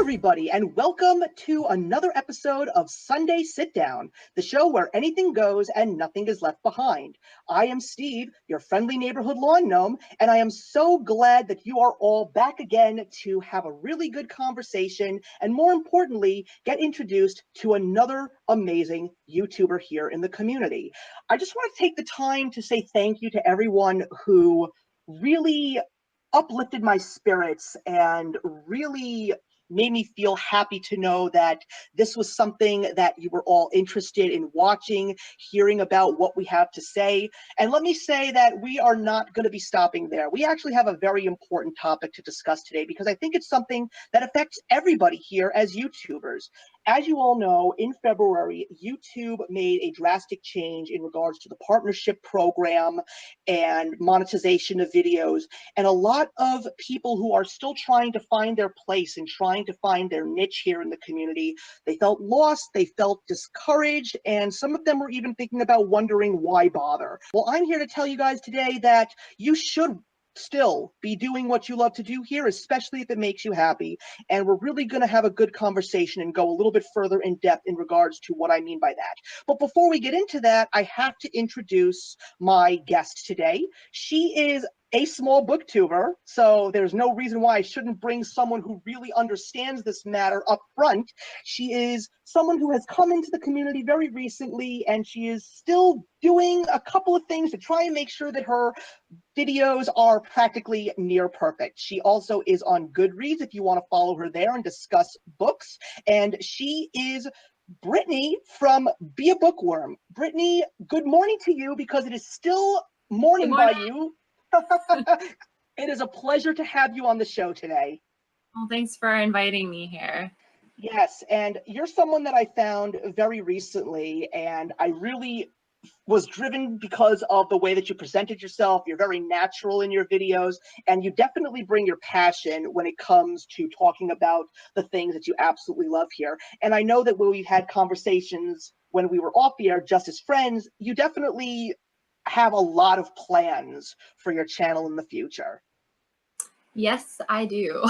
everybody, and welcome to another episode of Sunday Sit Down, the show where anything goes and nothing is left behind. I am Steve, your friendly neighborhood lawn gnome, and I am so glad that you are all back again to have a really good conversation, and more importantly, get introduced to another amazing YouTuber here in the community. I just want to take the time to say thank you to everyone who really uplifted my spirits and really made me feel happy to know that this was something that you were all interested in watching, hearing about what we have to say. And let me say that we are not going to be stopping there. We actually have a very important topic to discuss today because I think it's something that affects everybody here as YouTubers. As you all know, in February, YouTube made a drastic change in regards to the partnership program and monetization of videos. And a lot of people who are still trying to find their place and trying to find their niche here in the community, they felt lost, they felt discouraged, and some of them were even thinking about wondering why bother. Well, I'm here to tell you guys today that you should still be doing what you love to do here, especially if it makes you happy. And we're really going to have a good conversation and go a little bit further in depth in regards to what I mean by that. But before we get into that, I have to introduce my guest today. She is a small booktuber, so there's no reason why I shouldn't bring someone who really understands this matter up front. She is someone who has come into the community very recently, and she is still doing a couple of things to try and make sure that her videos are practically near perfect. She also is on Goodreads if you want to follow her there and discuss books. And she is Brittney from Be a Bookworm. Brittney, good morning to you because it is still morning by you. It is a pleasure to have you on the show today. Well, thanks for inviting me here. Yes, and you're someone that I found very recently, and I really was driven because of the way that you presented yourself. You're very natural in your videos, and you definitely bring your passion when it comes to talking about the things that you absolutely love here. And I know that when we've had conversations when we were off the air just as friends, you definitely have a lot of plans for your channel in the future. Yes, I do.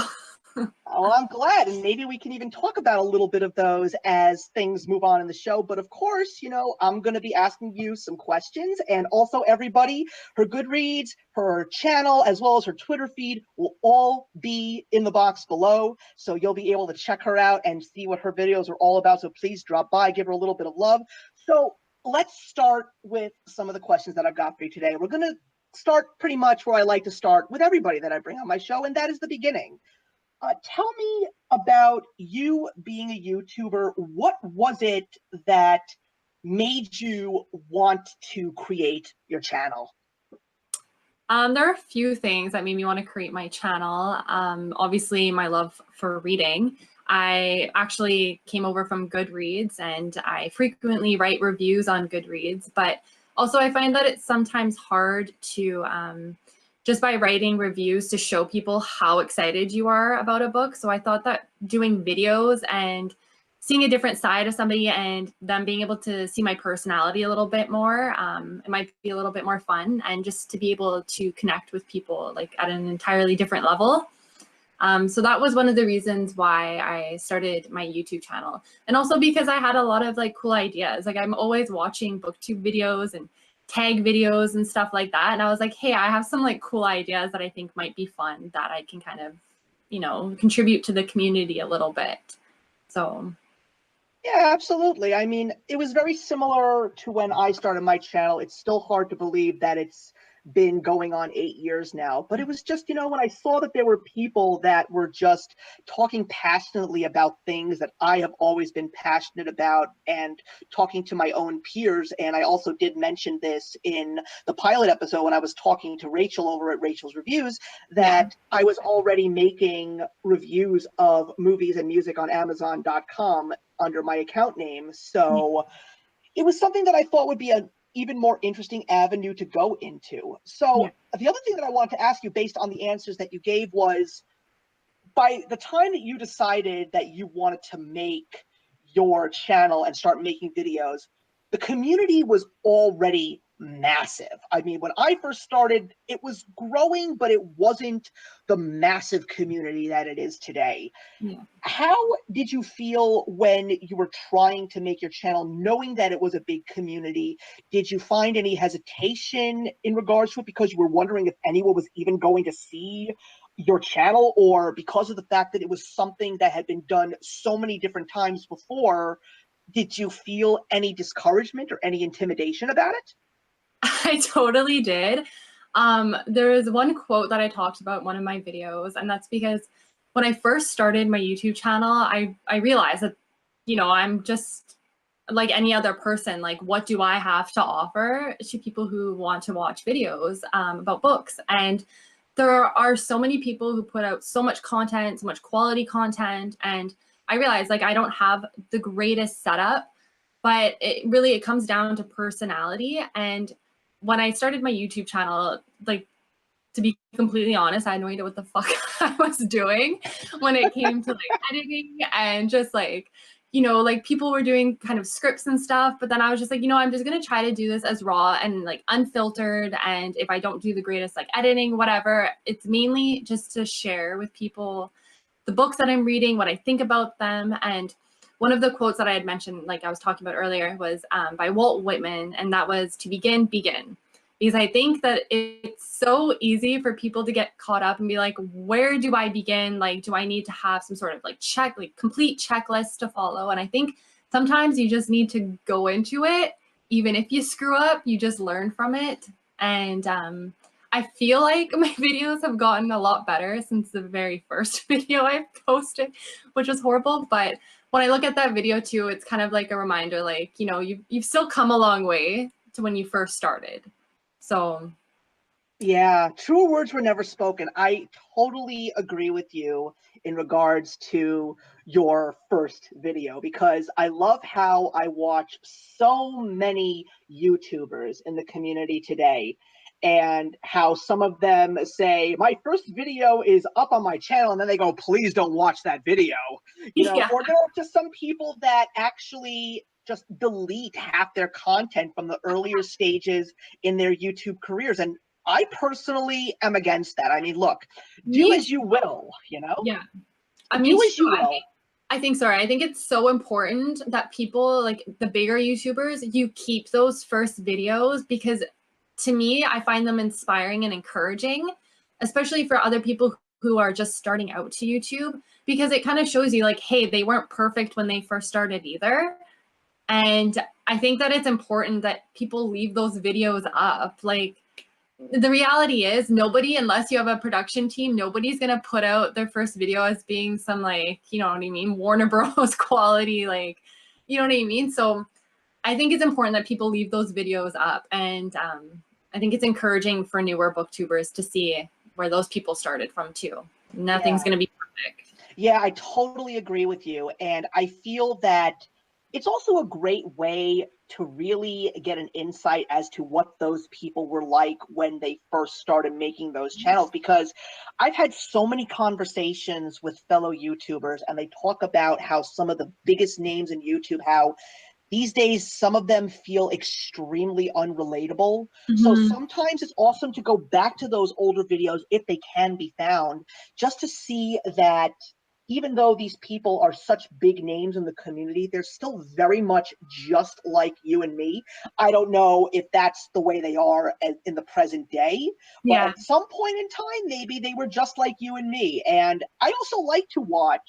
Well, I'm glad, and maybe we can even talk about a little bit of those as things move on in the show. But of course, you know, I'm going to be asking you some questions, and also everybody, her Goodreads, her channel, as well as her Twitter feed will all be in the box below. So you'll be able to check her out and see what her videos are all about. So please drop by, give her a little bit of love. So let's start with some of the questions that I've got for you today. We're going to start pretty much where I like to start with everybody that I bring on my show, and that is the beginning. Tell me about you being a YouTuber. What was it that made you want to create your channel? There are a few things that made me want to create my channel. Obviously, my love for reading. I actually came over from Goodreads, and I frequently write reviews on Goodreads, but also I find that it's sometimes hard to just by writing reviews to show people how excited you are about a book. So I thought that doing videos and seeing a different side of somebody and them being able to see my personality a little bit more, it might be a little bit more fun, and just to be able to connect with people like at an entirely different level. So that was one of the reasons why I started my YouTube channel. And also because I had a lot of like cool ideas. Like I'm always watching booktube videos and tag videos and stuff like that. And I was like, hey, I have some like cool ideas that I think might be fun that I can kind of, you know, contribute to the community a little bit. So. Yeah, absolutely. I mean, it was very similar to when I started my channel. It's still hard to believe that it's been going on 8 years now, but it was just, you know, when I saw that there were people that were just talking passionately about things that I have always been passionate about, and talking to my own peers. And I also did mention this in the pilot episode when I was talking to Rachel over at Rachel's Reviews, that I was already making reviews of movies and music on Amazon.com under my account name. So it was something that I thought would be an even more interesting avenue to go into. So the other thing that I wanted to ask you based on the answers that you gave was, by the time that you decided that you wanted to make your channel and start making videos, the community was already massive. I mean, when I first started, it was growing, but it wasn't the massive community that it is today. Yeah. How did you feel when you were trying to make your channel, knowing that it was a big community? Did you find any hesitation in regards to it because you were wondering if anyone was even going to see your channel, or because of the fact that it was something that had been done so many different times before, did you feel any discouragement or any intimidation about it? I totally did. There is one quote that I talked about in one of my videos, and that's because when I first started my YouTube channel, I realized that, you know, I'm just like any other person. Like, what do I have to offer to people who want to watch videos about books? And there are so many people who put out so much content, so much quality content, and I realized like I don't have the greatest setup, but it comes down to personality. And when I started my YouTube channel, like, to be completely honest, I had no idea what the fuck I was doing when it came to like editing and just like, you know, like people were doing kind of scripts and stuff. But then I was just like, you know, I'm just going to try to do this as raw and like unfiltered. And if I don't do the greatest like editing, whatever, it's mainly just to share with people the books that I'm reading, what I think about them. And one of the quotes that I had mentioned, like I was talking about earlier, was by Walt Whitman, and that was, "To begin, begin." Because I think that it's so easy for people to get caught up and be like, where do I begin? Like, do I need to have some sort of like complete checklist to follow? And I think sometimes you just need to go into it. Even if you screw up, you just learn from it. And I feel like my videos have gotten a lot better since the very first video I posted, which was horrible. But when I look at that video too, it's kind of like a reminder, like, you know, you've still come a long way to when you first started. So Yeah, truer words were never spoken. I totally agree with you in regards to your first video, because I love how I watch so many YouTubers in the community today, and how some of them say, my first video is up on my channel, and then they go, please don't watch that video. You know, yeah, or there are just some people that actually just delete half their content from the earlier stages in their YouTube careers. And I personally am against that. I mean, look, do me, as you will, you know? yeah. I mean, Do too, as you will. I think it's so important that people, like the bigger YouTubers, you keep those first videos, because to me, I find them inspiring and encouraging, especially for other people who are just starting out to YouTube, because it kind of shows you like, hey, they weren't perfect when they first started either. And I think that it's important that people leave those videos up. Like, the reality is, nobody, unless you have a production team, nobody's going to put out their first video as being some, like, you know what I mean, Warner Bros. Quality, like, you know what I mean? So I think it's important that people leave those videos up. And I think it's encouraging for newer booktubers to see where those people started from too. Nothing's Yeah. going to be perfect. Yeah, I totally agree with you. And I feel that it's also a great way to really get an insight as to what those people were like when they first started making those channels. Because I've had so many conversations with fellow YouTubers, and they talk about how some of the biggest names in YouTube, how these days some of them feel extremely unrelatable. So Mm-hmm. sometimes it's awesome to go back to those older videos if they can be found, just to see that even though these people are such big names in the community, they're still very much just like you and me. I don't know if that's the way they are in the present day, but Yeah. at some point in time, maybe they were just like you and me. And I also like to watch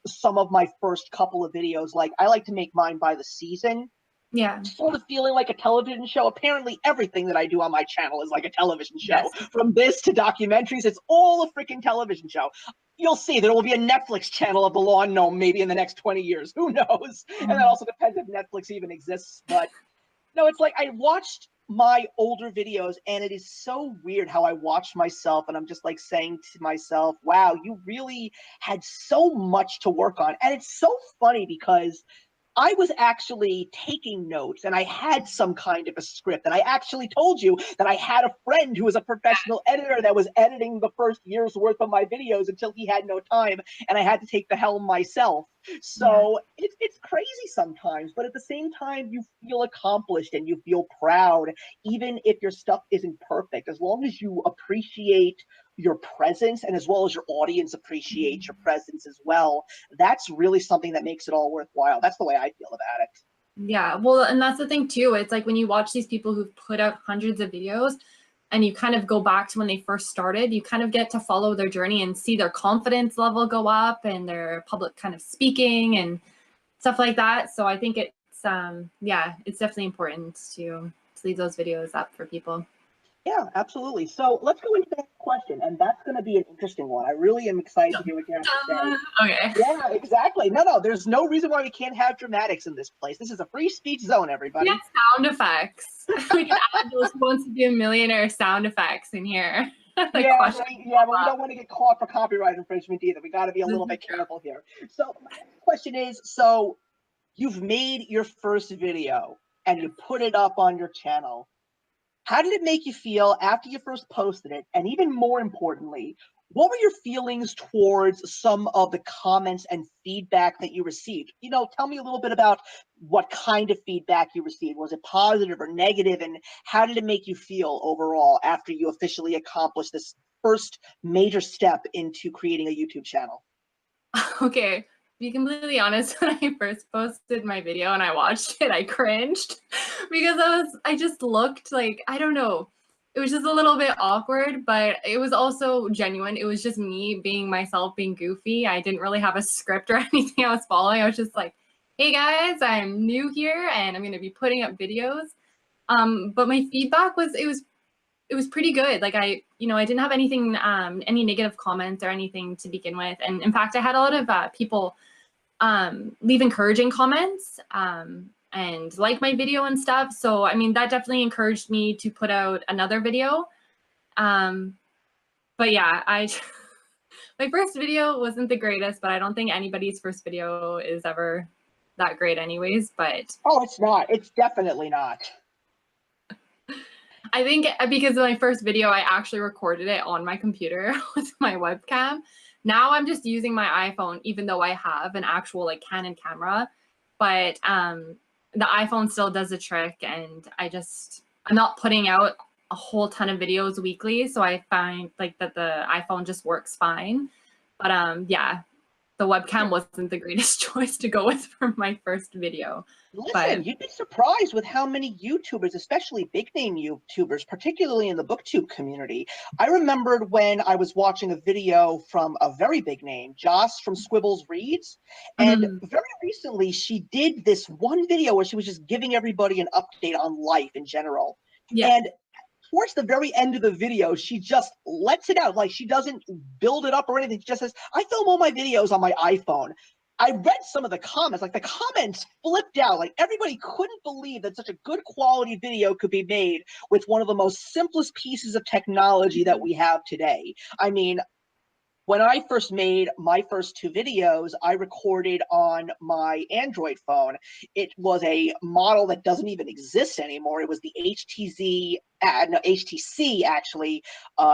some of my first couple of videos. Like, I like to make mine by the season, Yeah. sort of feeling like a television show. Apparently, everything that I do on my channel is like a television show. Yes. From this to documentaries, it's all a freaking television show. You'll see there will be a Netflix channel of the Lawn Gnome maybe in the next 20 years. Who knows? And that also depends if Netflix even exists. But no, it's like I watched my older videos, and it is so weird how I watch myself, and I'm just like saying to myself, wow, you really had so much to work on. And it's so funny because I was actually taking notes and I had some kind of a script. And I actually told you that I had a friend who was a professional editor that was editing the first year's worth of my videos until he had no time and I had to take the helm myself. So it's crazy sometimes, but at the same time, you feel accomplished and you feel proud, even if your stuff isn't perfect, as long as you appreciate your presence and as well as your audience appreciates your presence as well. That's really something that makes it all worthwhile. That's the way I feel about it. Yeah, well, and that's the thing too. It's like when you watch these people who've put out hundreds of videos and you kind of go back to when they first started, you kind of get to follow their journey and see their confidence level go up and their public kind of speaking and stuff like that. So I think it's, yeah, it's definitely important to leave those videos up for people. Yeah, absolutely. So let's go into the next question, and that's going to be an interesting one. I really am excited to hear what you have to say. Okay. Yeah, exactly. No, there's no reason why we can't have dramatics in this place. This is a free speech zone, everybody. Yeah, sound effects. We can add those Who Wants to Be a Millionaire sound effects in here. Yeah, right. Yeah, but we don't want to get caught for copyright infringement either. We got to be a little bit careful here. So my next question is, so you've made your first video and you put it up on your channel. How did it make you feel after you first posted it? And even more importantly, what were your feelings towards some of the comments and feedback that you received? You know, tell me a little bit about what kind of feedback you received. Was it positive or negative? And how did it make you feel overall after you officially accomplished this first major step into creating a YouTube channel? Okay, to be completely honest, when I first posted my video and I watched it, I cringed because I just looked like, I don't know, it was just a little bit awkward, but it was also genuine. It was just me being myself, being goofy. I didn't really have a script or anything I was following. I was just like, hey guys, I'm new here and I'm going to be putting up videos. But my feedback was, it was pretty good. Like I didn't have anything, any negative comments or anything to begin with. And in fact, I had a lot of people leave encouraging comments and like my video and stuff. So, I mean, that definitely encouraged me to put out another video. But yeah, my first video wasn't the greatest, but I don't think anybody's first video is ever that great anyways. But Oh, it's not. It's definitely not. I think because of my first video, I actually recorded it on my computer with my webcam. Now I'm just using my iPhone, even though I have an actual like Canon camera, but the iPhone still does the trick, and I'm not putting out a whole ton of videos weekly, so I find like that the iPhone just works fine. But yeah, the webcam wasn't the greatest choice to go with for my first video. Listen, you'd be surprised with how many YouTubers, especially big name YouTubers, particularly in the booktube community. I remembered when I was watching a video from a very big name, Joss from Squibbles Reads, and very recently she did this one video where she was just giving everybody an update on life in general. Yeah. And towards the very end of the video, she just lets it out. Like, she doesn't build it up or anything. She just says, I film all my videos on my iPhone. I read some of the comments, like the comments flipped out. Like everybody couldn't believe that such a good quality video could be made with one of the most simplest pieces of technology that we have today. I mean, when I first made my first two videos, I recorded on my Android phone. It was a model that doesn't even exist anymore. It was the HTC actually,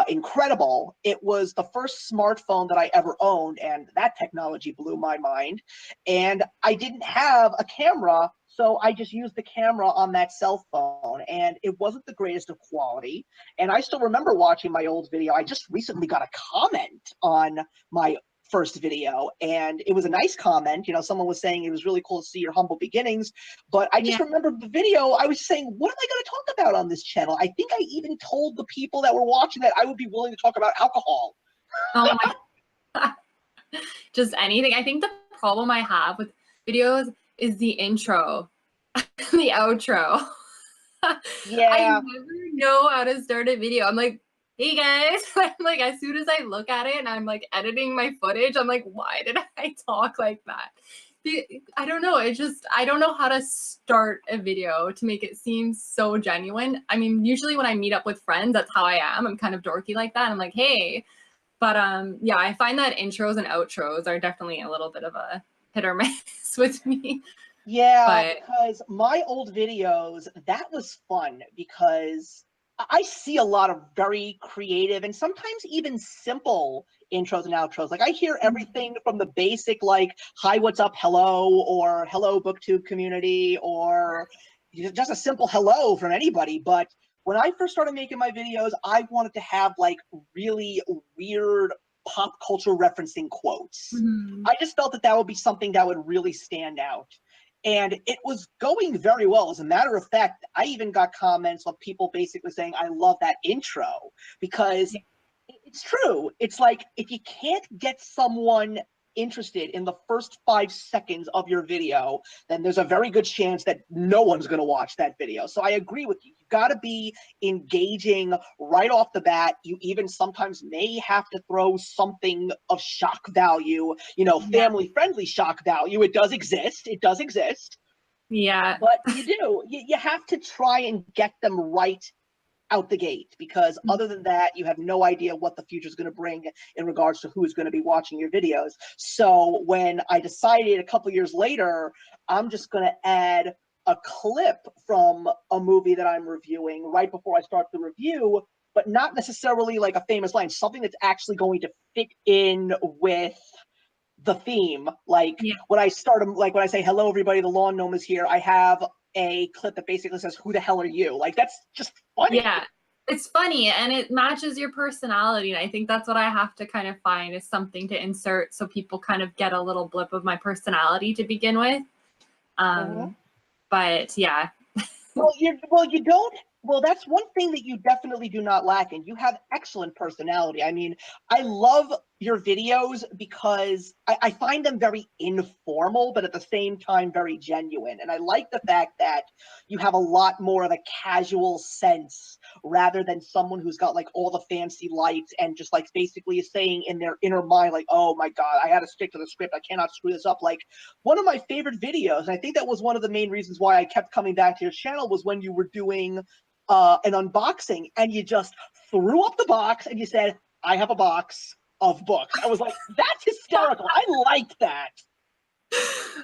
Incredible. It was the first smartphone that I ever owned, and that technology blew my mind. And I didn't have a camera, so I just used the camera on that cell phone, and it wasn't the greatest of quality. And I still remember watching my old video. I just recently got a comment on my first video, and it was a nice comment. You know, someone was saying it was really cool to see your humble beginnings, but I just remember the video. I was saying, what am I going to talk about on this channel? I think I even told the people that were watching that I would be willing to talk about alcohol. Oh my God. Just anything. I think the problem I have with videos is the intro, the outro. Yeah. I never know how to start a video. I'm like, hey guys. I'm like, as soon as I look at it and I'm like editing my footage, I'm like, why did I talk like that? I don't know. I don't know how to start a video to make it seem so genuine. I mean, usually when I meet up with friends, that's how I am. I'm kind of dorky like that. I'm like, hey. But yeah, I find that intros and outros are definitely a little bit of a hit or miss with me. Yeah, But because my old videos, that was fun because I see a lot of very creative and sometimes even simple intros and outros. Like I hear everything from the basic, like, hi, what's up, hello, or hello, BookTube community, or just a simple hello from anybody. But when I first started making my videos, I wanted to have like really weird pop culture referencing quotes. Mhm. I just felt that that would be something that would really stand out. And it was going very well. As a matter of fact, I even got comments of people basically saying, I love that intro, because it's true. It's like if you can't get someone interested in the first 5 seconds of your video, then there's a very good chance that no one's going to watch that video. So I agree with you. You got to be engaging right off the bat. You even sometimes may have to throw something of shock value, you know, Yeah. family friendly shock value. It does exist. It does exist. Yeah. But you do. You have to try and get them right out the gate, because other than that, you have no idea what the future is going to bring in regards to who's going to be watching your videos. So when I decided a couple years later, I'm just going to add a clip from a movie that I'm reviewing right before I start the review, but not necessarily like a famous line, something that's actually going to fit in with the theme. Like Yeah. when I start, like when I say, hello, everybody, the lawn gnome is here, I have a clip that basically says, who the hell are you? Like, that's just funny. Yeah. It's funny and it matches your personality. And I think that's what I have to kind of find is something to insert so people kind of get a little blip of my personality to begin with. But yeah. You don't. Well, that's one thing that you definitely do not lack in. You have excellent personality. I mean, I love your videos because I find them very informal, but at the same time, very genuine. And I like the fact that you have a lot more of a casual sense rather than someone who's got like all the fancy lights and just like basically is saying in their inner mind, like, oh my God, I had to stick to the script. I cannot screw this up. Like one of my favorite videos, and I think that was one of the main reasons why I kept coming back to your channel, was when you were doing an unboxing and you just threw up the box and you said, I have a box of books. I was like, that's hysterical. I like that.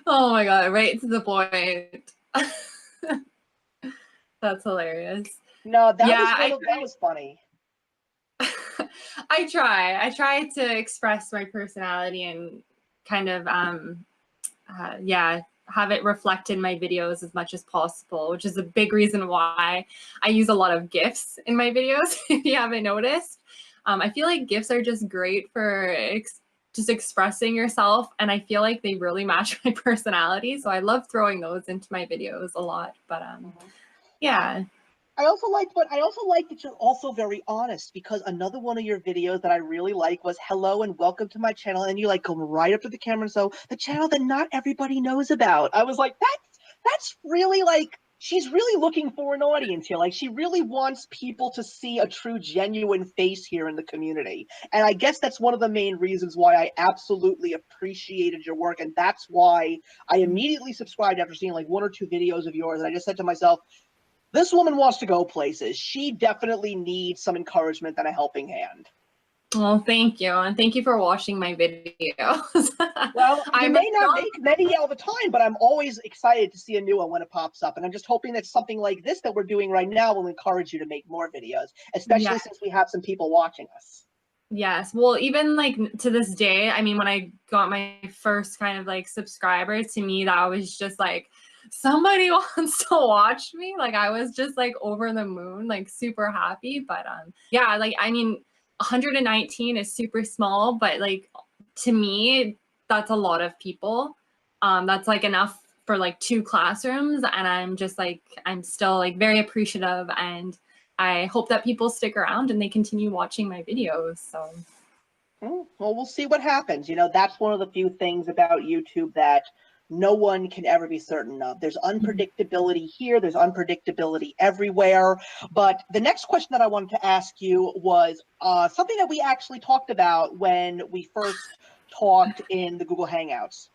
Oh my God, right to the point. That's hilarious. No, that Yeah, that was funny. I try to express my personality and kind of yeah, have it reflect in my videos as much as possible, which is a big reason why I use a lot of GIFs in my videos. If you haven't noticed, I feel like GIFs are just great for just expressing yourself, and I feel like they really match my personality, so I love throwing those into my videos a lot. But yeah. I also like that you're also very honest, because another one of your videos that I really like was hello and welcome to my channel, and you like go right up to the camera and so the channel that not everybody knows about. I was like, that's really like, she's really looking for an audience here. Like she really wants people to see a true genuine face here in the community. And I guess that's one of the main reasons why I absolutely appreciated your work, and that's why I immediately subscribed after seeing like one or two videos of yours, and I just said to myself, this woman wants to go places. She definitely needs some encouragement and a helping hand. Well, thank you. And thank you for watching my videos. Well, you I'm may not not, make many all the time, but I'm always excited to see a new one when it pops up. And I'm just hoping that something like this that we're doing right now will encourage you to make more videos, especially since we have some people watching us. yes. Well, even like to this day, I mean, when I got my first kind of like subscriber, to me, that was just like, somebody wants to watch me. Like I was just like over the moon, like super happy. But yeah, like I mean, 119 is super small, but like to me, that's a lot of people. That's like enough for like 2 classrooms, and I'm just like, I'm still like very appreciative, and I hope that people stick around and they continue watching my videos. So Well, we'll see what happens. You know, that's one of the few things about YouTube that no one can ever be certain of. There's unpredictability here, there's unpredictability everywhere. But the next question that I wanted to ask you was something that we actually talked about when we first talked in the Google Hangouts.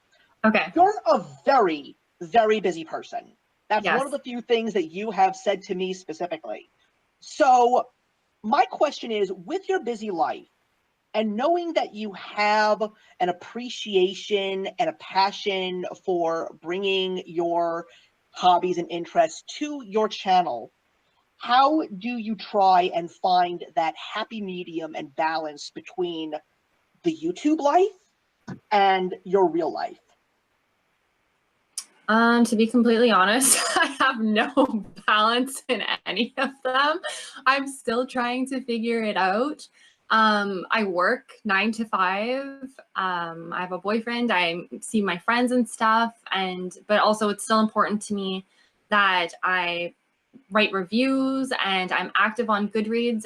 okay. You're a very, very busy person. That's one of Yes. the few things that you have said to me specifically. So my question is, with your busy life, And knowing that you have an appreciation and a passion for bringing your hobbies and interests to your channel, how do you try and find that happy medium and balance between the YouTube life and your real life? To be completely honest, I have no balance in any of them. I'm still trying to figure it out. I work 9 to 5. I have a boyfriend. I see my friends and stuff, but also it's still important to me that I write reviews and I'm active on Goodreads.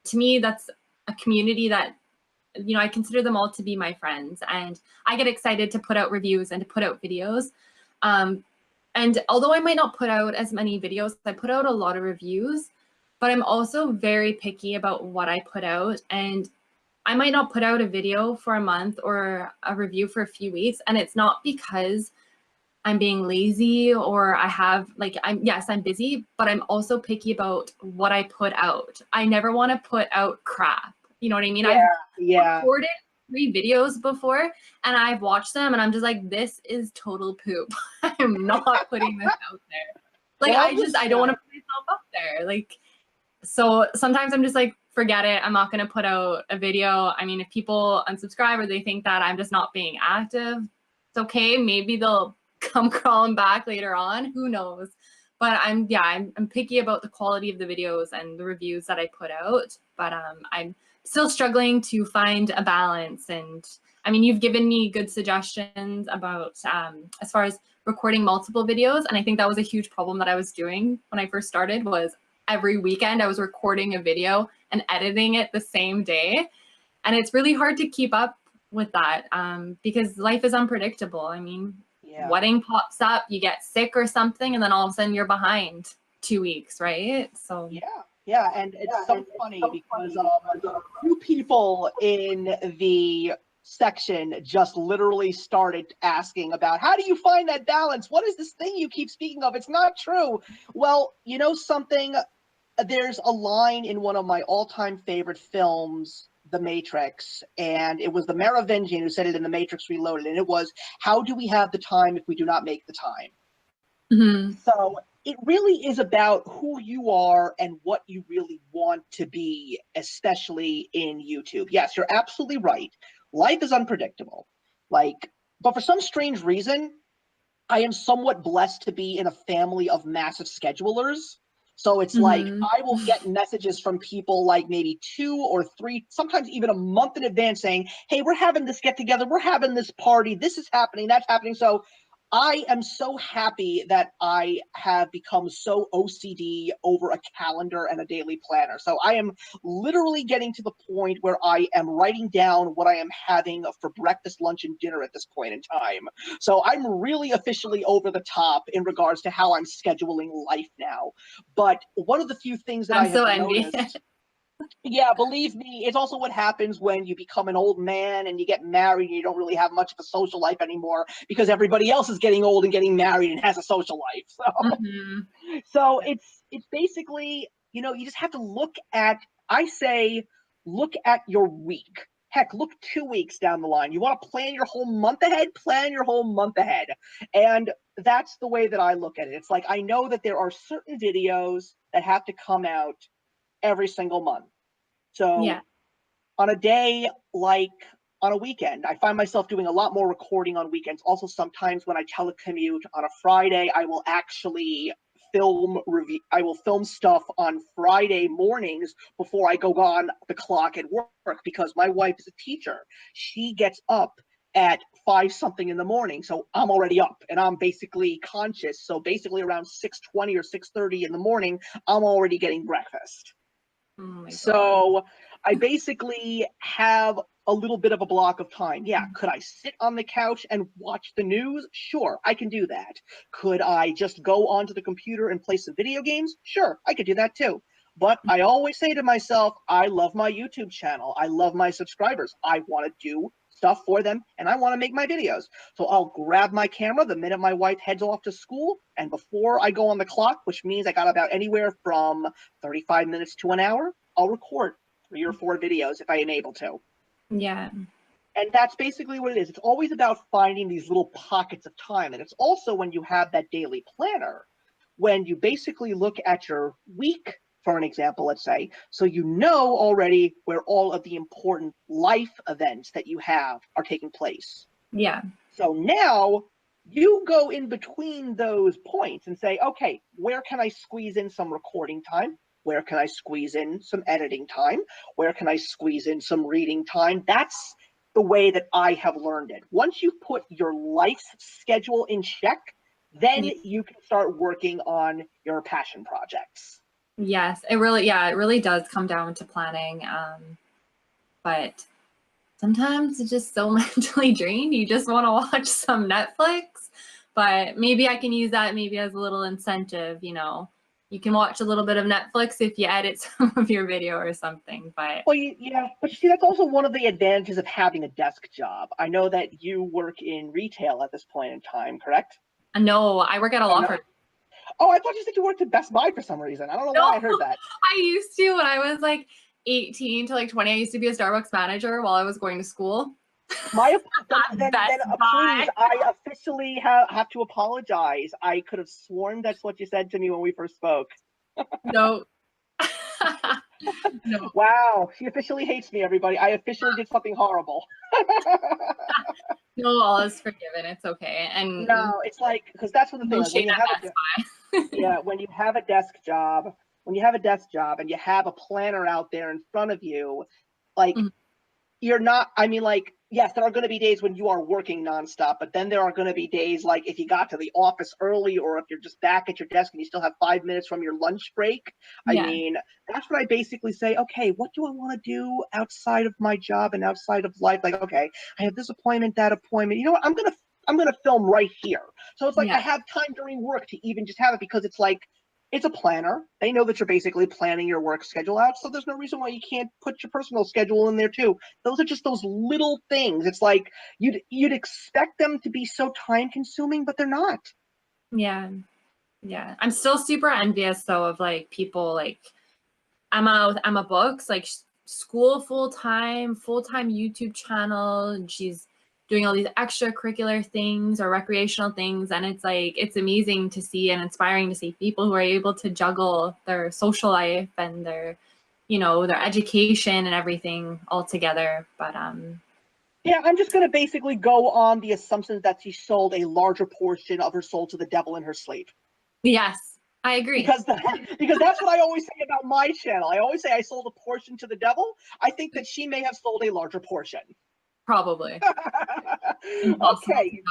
To me, that's a community that, you know, I consider them all to be my friends, and I get excited to put out reviews and to put out videos. And although I might not put out as many videos, I put out a lot of reviews, but I'm also very picky about what I put out. And I might not put out a video for a month or a review for a few weeks. And it's not because I'm being lazy or yes, I'm busy, but I'm also picky about what I put out. I never want to put out crap. You know what I mean? I've recorded 3 videos before and I've watched them and I'm just like, this is total poop. I'm not putting this out there. Like, I don't want to put myself up there. Like, so sometimes I'm just like, forget it. I'm not going to put out a video. I mean, if people unsubscribe or they think that I'm just not being active, it's okay. Maybe they'll come crawling back later on. Who knows? But I'm picky about the quality of the videos and the reviews that I put out. But I'm still struggling to find a balance. And I mean, you've given me good suggestions about as far as recording multiple videos. And I think that was a huge problem that I was doing when I first started, was every weekend I was recording a video and editing it the same day. And it's really hard to keep up with that because life is unpredictable. I mean, wedding pops up, you get sick or something, and then all of a sudden you're behind 2 weeks, right? So yeah, and it's so funny because 2 people in the section just literally started asking about, how do you find that balance? What is this thing you keep speaking of? It's not true. Well, you know something? There's a line in one of my all-time favorite films, The Matrix, and it was the Merovingian who said it in The Matrix Reloaded, and it was, how do we have the time if we do not make the time? Mm-hmm. So it really is about who you are and what you really want to be, especially in YouTube. Yes, you're absolutely right. Life is unpredictable. But for some strange reason, I am somewhat blessed to be in a family of massive schedulers. So it's like I will get messages from people like maybe 2 or 3, sometimes even a month in advance saying, hey, we're having this get together, we're having this party, this is happening, that's happening. So I am so happy that I have become so OCD over a calendar and a daily planner. So I am literally getting to the point where I am writing down what I am having for breakfast, lunch, and dinner at this point in time. So I'm really officially over the top in regards to how I'm scheduling life now. But one of the few things that I have noticed, yeah, believe me, it's also what happens when you become an old man and you get married and you don't really have much of a social life anymore because everybody else is getting old and getting married and has a social life. So, so it's basically, you know, you just have to look at, look at your week. Heck, look 2 weeks down the line. You want to plan your whole month ahead? Plan your whole month ahead. And that's the way that I look at it. It's like, I know that there are certain videos that have to come out every single month. So on a day like on a weekend, I find myself doing a lot more recording on weekends. Also, sometimes when I telecommute on a Friday, I will actually film stuff on Friday mornings before I go on the clock at work, because my wife is a teacher. She gets up at 5 something in the morning, so I'm already up and I'm basically conscious. So basically around 6:20 or 6:30 in the morning, I'm already getting breakfast. So I basically have a little bit of a block of time. Yeah, could I sit on the couch and watch the news? Sure, I can do that. Could I just go onto the computer and play some video games? Sure, I could do that too. But I always say to myself, I love my YouTube channel. I love my subscribers. I want to do stuff for them and I want to make my videos. So I'll grab my camera the minute my wife heads off to school, and before I go on the clock, which means I got about anywhere from 35 minutes to an hour, I'll record 3 or 4 videos if I am able to. Yeah. And that's basically what it is. It's always about finding these little pockets of time. And it's also when you have that daily planner, when you basically look at your week, for an example, let's say, so you know already where all of the important life events that you have are taking place. Yeah. So now you go in between those points and say, okay, where can I squeeze in some recording time? Where can I squeeze in some editing time? Where can I squeeze in some reading time? That's the way that I have learned it. Once you put your life schedule in check, then you can start working on your passion projects. Yes, it really does come down to planning. But sometimes it's just so mentally drained. You just want to watch some Netflix, but maybe I can use that maybe as a little incentive, you know. You can watch a little bit of Netflix if you edit some of your video or something, but well, yeah, but you see, that's also one of the advantages of having a desk job. I know that you work in retail at this point in time, correct? no, I work at a law firm. Oh, I thought you said you worked at Best Buy for some reason. I don't know why I heard that. I used to when I was like 18 to like 20. I used to be a Starbucks manager while I was going to school. Then please, I officially have to apologize. I could have sworn that's what you said to me when we first spoke. No. No. Wow, she officially hates me, everybody. I officially did something horrible. No, all is forgiven. It's okay. And no, it's like, because that's what the thing is. When you have when you have a desk job, and you have a planner out there in front of you, like you're not, I mean, like, yes, there are going to be days when you are working nonstop, but then there are going to be days like if you got to the office early or if you're just back at your desk and you still have 5 minutes from your lunch break. I mean, that's what I basically say. Okay, what do I want to do outside of my job and outside of life? Like, okay, I have this appointment, that appointment. You know what? I'm gonna film right here. So it's like I have time during work to even just have it because it's like it's a planner. They know that you're basically planning your work schedule out, so there's no reason why you can't put your personal schedule in there too. Those are just those little things. It's like you'd expect them to be so time consuming, but they're not. Yeah. I'm still super envious though of like people like Emma Books, like school full-time YouTube channel, and she's doing all these extracurricular things or recreational things, and it's like it's amazing to see and inspiring to see people who are able to juggle their social life and their, you know, their education and everything all together. But yeah, I'm just gonna basically go on the assumption that she sold a larger portion of her soul to the devil in her sleep. Yes, I agree. Because that's what I always say about my channel. I always say I sold a portion to the devil. I think that she may have sold a larger portion. Probably. Okay.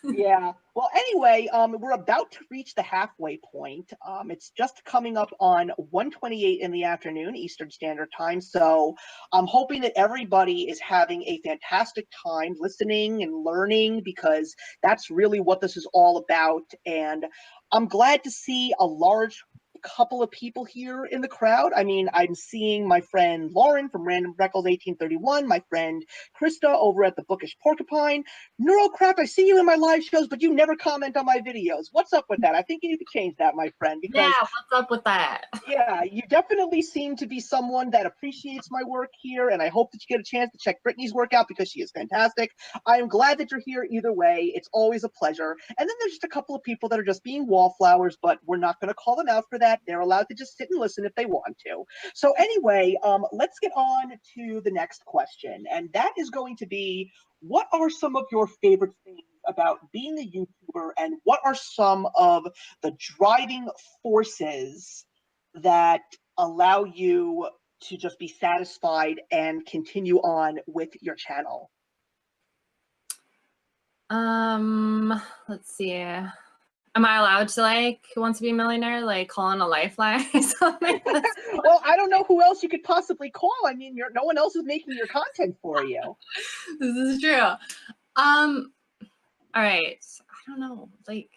Yeah. Well, anyway, we're about to reach the halfway point. It's just coming up on 1:28 in the afternoon, Eastern Standard Time. So I'm hoping that everybody is having a fantastic time listening and learning, because that's really what this is all about. And I'm glad to see a large couple of people here in the crowd. I mean, I'm seeing my friend Lauren from Random Freckles 1831, my friend Krista over at the Bookish Porcupine. Neurocraft, I see you in my live shows, but you never comment on my videos. What's up with that? I think you need to change that, my friend. Because, yeah, what's up with that? Yeah, you definitely seem to be someone that appreciates my work here, and I hope that you get a chance to check Brittney's work out because she is fantastic. I am glad that you're here either way. It's always a pleasure. And then there's just a couple of people that are just being wallflowers, but we're not going to call them out for that. They're allowed to just sit and listen if they want to. So anyway, let's get on to the next question, and that is going to be, what are some of your favorite things about being a YouTuber, and what are some of the driving forces that allow you to just be satisfied and continue on with your channel? Let's see. Am I allowed to, like, Who Wants to Be a Millionaire, like, call in a lifeline or something? Well, I don't know who else you could possibly call. I mean, no one else is making your content for you. This is true. All right. I don't know. Like,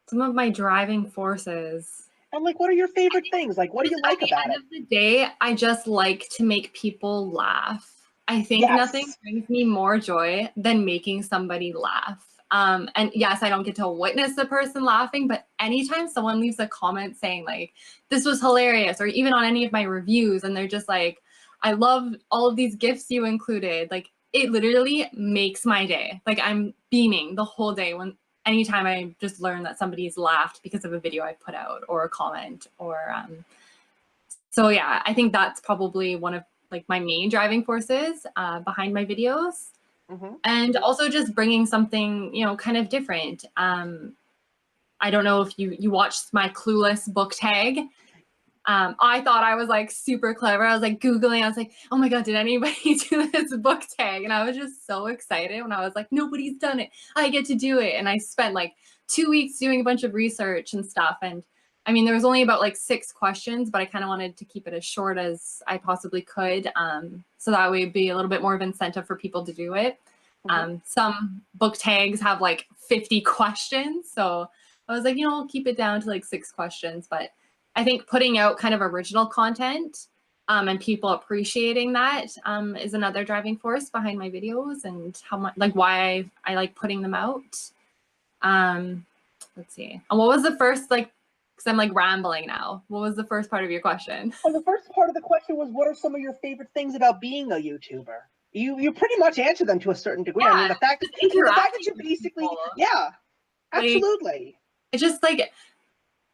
some of my driving forces. And like, what are your favorite things? Like, what do you like about it? At the end of the day, I just like to make people laugh. I think nothing brings me more joy than making somebody laugh. And yes, I don't get to witness the person laughing, but anytime someone leaves a comment saying like, this was hilarious, or even on any of my reviews, and they're just like, I love all of these gifts you included, like it literally makes my day. Like I'm beaming the whole day anytime I just learn that somebody's laughed because of a video I put out or a comment or, so yeah, I think that's probably one of like my main driving forces behind my videos. And also just bringing something, you know, kind of different. I don't know if you watched my Clueless book tag. I thought I was like super clever. I was like Googling, I was like, oh my God, did anybody do this book tag? And I was just so excited when I was like, nobody's done it. I get to do it. And I spent like 2 weeks doing a bunch of research and stuff. And I mean, there was only about like 6 questions, but I kind of wanted to keep it as short as I possibly could. So that would be a little bit more of incentive for people to do it. Some book tags have like 50 questions. So I was like, you know, I'll keep it down to like 6 questions. But I think putting out kind of original content and people appreciating that is another driving force behind my videos and how much, like why I like putting them out. Let's see. And what was the first, like, because I'm like rambling now. What was the first part of your question? Well, the first part of the question was, what are some of your favorite things about being a YouTuber? You pretty much answered them to a certain degree. Yeah, I mean, the fact that you basically, yeah, absolutely. Like, it's just like,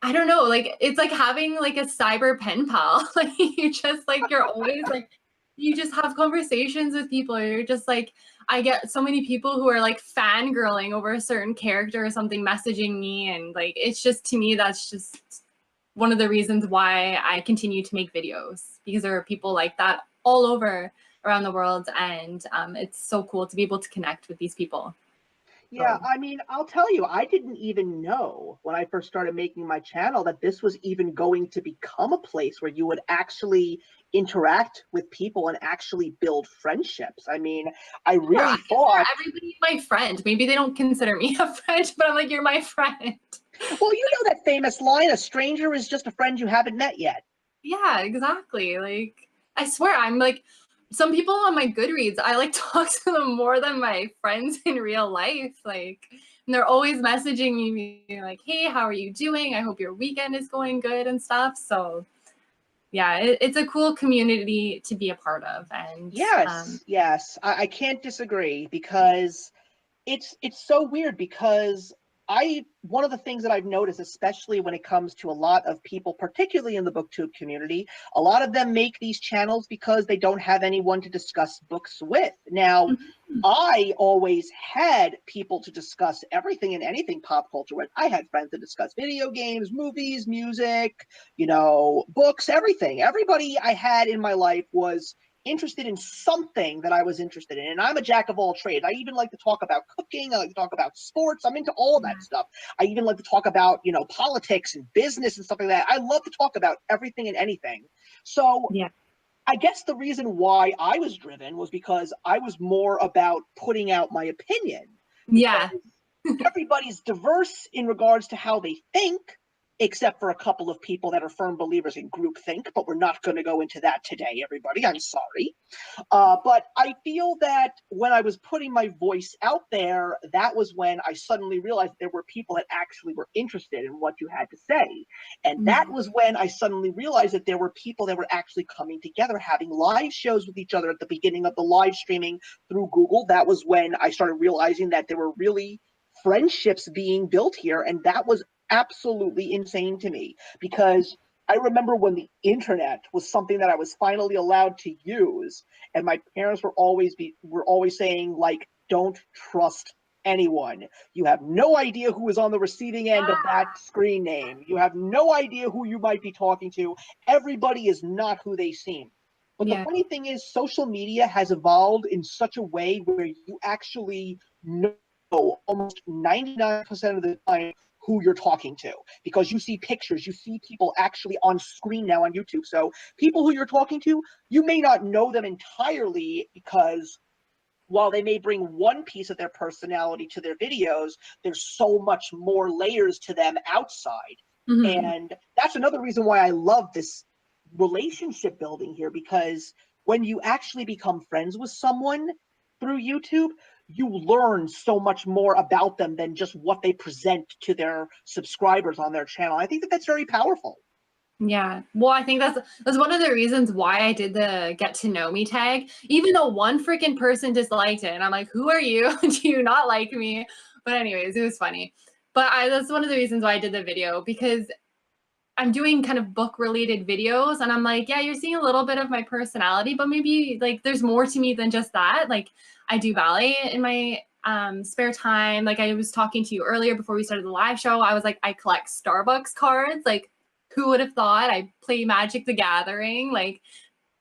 I don't know, like it's like having like a cyber pen pal. Like you just like, you're always like, you just have conversations with people. You're just like, I get so many people who are like fangirling over a certain character or something messaging me. And like, it's just, to me, that's just one of the reasons why I continue to make videos, because there are people like that all over around the world. And it's so cool to be able to connect with these people. Yeah, So. I mean, I'll tell you, I didn't even know when I first started making my channel that this was even going to become a place where you would actually interact with people and actually build friendships. I mean, I really thought Everybody's my friend. Maybe they don't consider me a friend, but I'm like, you're my friend. Well, you know that famous line, a stranger is just a friend you haven't met yet. Yeah, exactly. Like, I swear, I'm like, some people on my Goodreads, I like talk to them more than my friends in real life. Like, and they're always messaging me like, hey, how are you doing? I hope your weekend is going good and stuff. So yeah, it's a cool community to be a part of. And yes, I can't disagree, because it's so weird, because one of the things that I've noticed, especially when it comes to a lot of people, particularly in the booktube community, a lot of them make these channels because they don't have anyone to discuss books with. Now, I always had people to discuss everything and anything pop culture with. I had friends to discuss video games, movies, music, you know, books, everything. Everybody I had in my life was interested in something that I was interested in. And I'm a jack of all trades. I even like to talk about cooking. I like to talk about sports. I'm into all of that stuff. I even like to talk about, you know, politics and business and stuff like that. I love to talk about everything and anything. So yeah. I guess the reason why I was driven was because I was more about putting out my opinion. Yeah. Everybody's diverse in regards to how they think, except for a couple of people that are firm believers in groupthink, but we're not going to go into that today, everybody. I'm sorry. But I feel that when I was putting my voice out there, that was when I suddenly realized there were people that actually were interested in what you had to say. And that was when I suddenly realized that there were people that were actually coming together, having live shows with each other at the beginning of the live streaming through Google. That was when I started realizing that there were really friendships being built here. And that was absolutely insane to me, because I remember when the internet was something that I was finally allowed to use, and my parents were always saying, like, don't trust anyone. You have no idea who is on the receiving end of that screen name. You have no idea who you might be talking to. Everybody is not who they seem. But the funny thing is, social media has evolved in such a way where you actually know almost 99% of the time who you're talking to, because you see pictures, you see people actually on screen now on YouTube. So people who you're talking to, you may not know them entirely, because while they may bring one piece of their personality to their videos, there's so much more layers to them outside. And that's another reason why I love this relationship building here, because when you actually become friends with someone through YouTube, you learn so much more about them than just what they present to their subscribers on their channel. I think that that's very powerful. Yeah. Well, I think that's one of the reasons why I did the get to know me tag, even though one freaking person disliked it. And I'm like, who are you? Do you not like me? But anyways, it was funny. But that's one of the reasons why I did the video, because I'm doing kind of book related videos and I'm like, yeah, you're seeing a little bit of my personality, but maybe like there's more to me than just that. Like I do ballet in my spare time. Like I was talking to you earlier before we started the live show. I was like, I collect Starbucks cards. Like who would have thought? I play Magic the Gathering. Like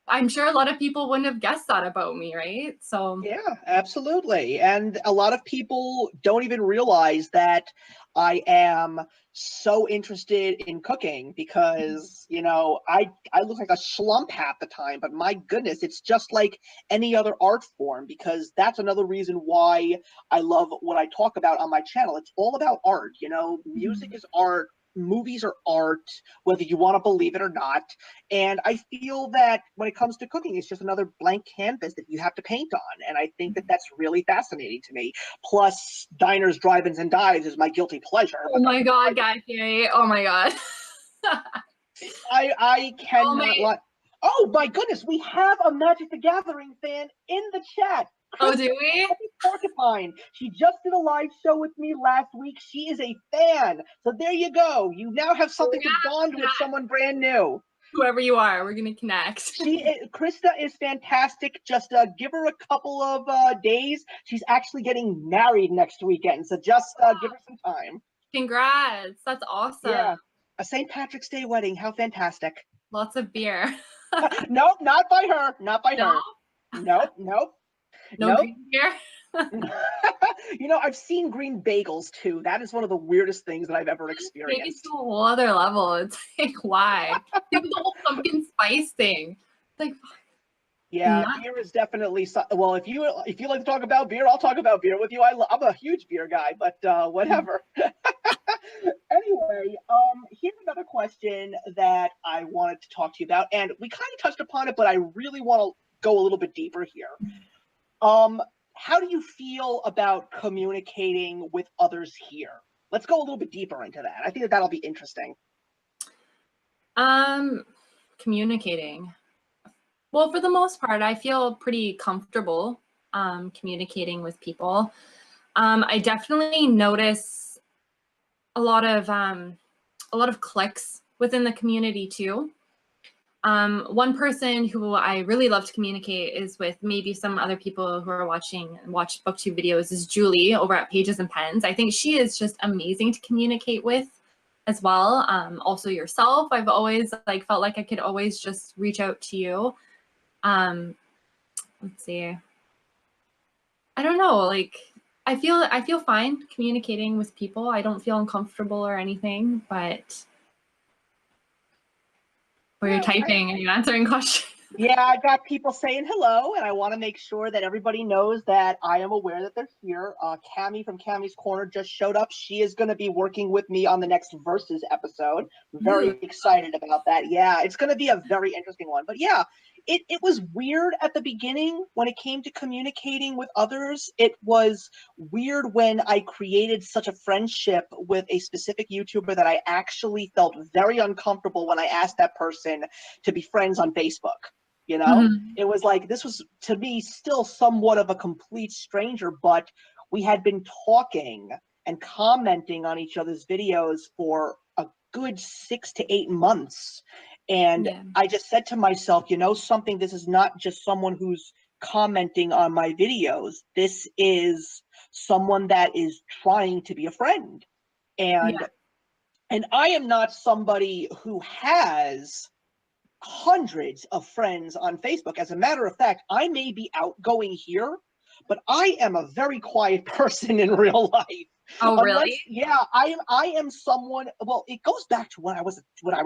I'm sure a lot of people wouldn't have guessed that about me, right? So yeah, absolutely. And a lot of people don't even realize that I am so interested in cooking because, you know, I look like a schlump half the time, but my goodness, it's just like any other art form, because that's another reason why I love what I talk about on my channel. It's all about art, you know, music is art, movies are art, whether you want to believe it or not. And I feel that when it comes to cooking, it's just another blank canvas that you have to paint on. And I think that that's really fascinating to me. Plus, diners, drive-ins, and dives is my guilty pleasure. oh my God, guys. Oh my God. I cannot lie. Oh my goodness, we have a Magic the Gathering fan in the chat. Oh, do we? Porcupine. She just did a live show with me last week. She is a fan. So there you go. You now have something to bond with someone brand new. Whoever you are, we're gonna connect. Krista is fantastic. Just give her a couple of days. She's actually getting married next weekend, so just give her some time. Congrats! That's awesome. Yeah, a St. Patrick's Day wedding. How fantastic! Lots of beer. Nope, not by her. Not by her. Nope, nope. No green beer. You know, I've seen green bagels too. That is one of the weirdest things that I've ever experienced. It's to a whole other level. It's like, why? The whole pumpkin spice thing. Like, yeah, beer is definitely well. If you like to talk about beer, I'll talk about beer with you. I'm a huge beer guy, but whatever. Anyway, here's another question that I wanted to talk to you about, and we kind of touched upon it, but I really want to go a little bit deeper here. How do you feel about communicating with others here? Let's go a little bit deeper into that. I think that that'll be interesting. Communicating. Well, for the most part, I feel pretty comfortable communicating with people. I definitely notice a lot of clicks within the community too. One person who I really love to communicate is with, maybe some other people who are watch booktube videos, is Julie over at Pages and Pens. I think she is just amazing to communicate with as well. Also yourself, I've always felt like I could always just reach out to you. Let's see. I don't know, like I feel fine communicating with people. I don't feel uncomfortable or anything, but you're typing and you're answering questions. Yeah, I got people saying hello, and I want to make sure that everybody knows that I am aware that they're here. Cammy from Tammys Corner just showed up. She is going to be working with me on the next Versus episode. Very excited about that. Yeah, it's going to be a very interesting one. But yeah, it was weird at the beginning when it came to communicating with others. It was weird when I created such a friendship with a specific YouTuber that I actually felt very uncomfortable when I asked that person to be friends on Facebook. You know, it was like, this was to me still somewhat of a complete stranger, but we had been talking and commenting on each other's videos for a good 6 to 8 months. And I just said to myself, you know something, this is not just someone who's commenting on my videos. This is someone that is trying to be a friend. And I am not somebody who has hundreds of friends on Facebook. As a matter of fact, I may be outgoing here, but I am a very quiet person in real life. Oh, really? Yeah, I am someone. Well, it goes back to when I was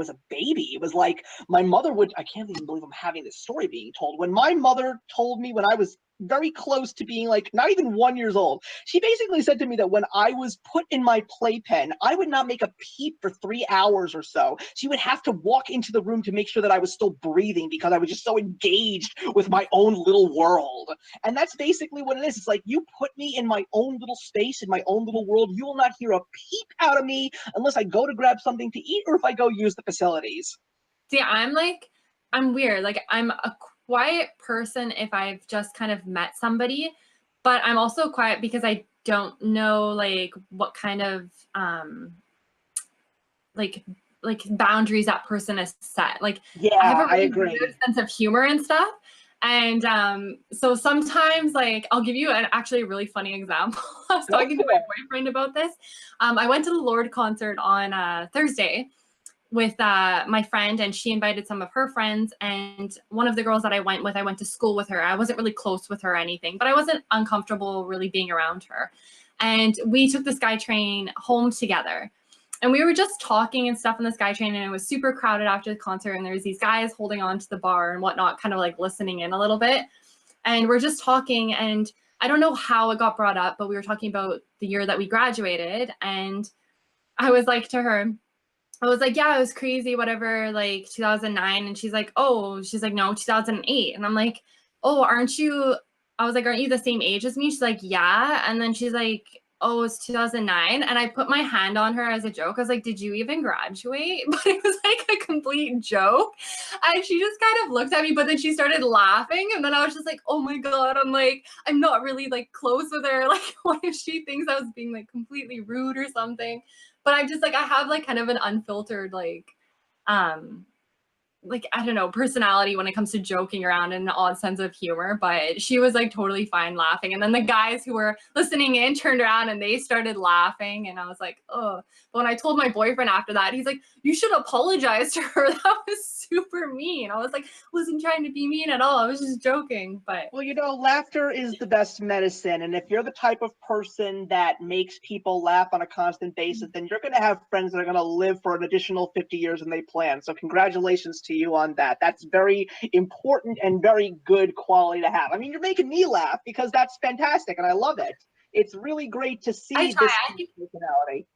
a baby. It was like my mother would. I can't even believe I'm having this story being told. When my mother told me when I was very close to being like not even 1 year old. She basically said to me that when I was put in my playpen, I would not make a peep for 3 hours or so. She would have to walk into the room to make sure that I was still breathing because I was just so engaged with my own little world. And that's basically what it is. It's like, you put me in my own little space, in my own little world. You will not hear a peep out of me unless I go to grab something to eat or if I go use the facilities. See, I'm weird. Like, I'm a quiet person if I've just kind of met somebody, but I'm also quiet because I don't know like what kind of like boundaries that person has set. Like, Yeah, I have a I really agree. weird sense of humor and stuff. And so sometimes, like, I'll give you an actually really funny example. I was talking to my boyfriend about this. I went to the Lorde concert on Thursday with my friend, and she invited some of her friends. And one of the girls that I went with, I went to school with her. I wasn't really close with her or anything, but I wasn't uncomfortable really being around her. And we took the SkyTrain home together. And we were just talking and stuff on the SkyTrain, and it was super crowded after the concert. And there was these guys holding on to the bar and whatnot, kind of like listening in a little bit. And we're just talking, and I don't know how it got brought up, but we were talking about the year that we graduated. And I was like to her, I was like, yeah, it was crazy, whatever, like 2009. And she's like, no, 2008. And I'm like, oh, aren't you the same age as me? She's like, yeah. And then she's like, oh, it's 2009. And I put my hand on her as a joke. I was like, did you even graduate? But it was like a complete joke. And she just kind of looked at me, but then she started laughing. And then I was just like, oh my God, I'm like, I'm not really like close with her. Like, what if she thinks I was being like completely rude or something? But I'm just like, I have like kind of an unfiltered I don't know, personality when it comes to joking around and an odd sense of humor. But she was like totally fine laughing. And then the guys who were listening in turned around and they started laughing. And I was like, oh. But when I told my boyfriend after that, he's like, you should apologize to her. That was super mean. I was like, wasn't trying to be mean at all. I was just joking. But Well, laughter is the best medicine. And if you're the type of person that makes people laugh on a constant basis, then you're going to have friends that are going to live for an additional 50 years than they plan. So congratulations to you on that. That's very important and very good quality to have. I mean, you're making me laugh because that's fantastic and I love it. It's really great to see this personality.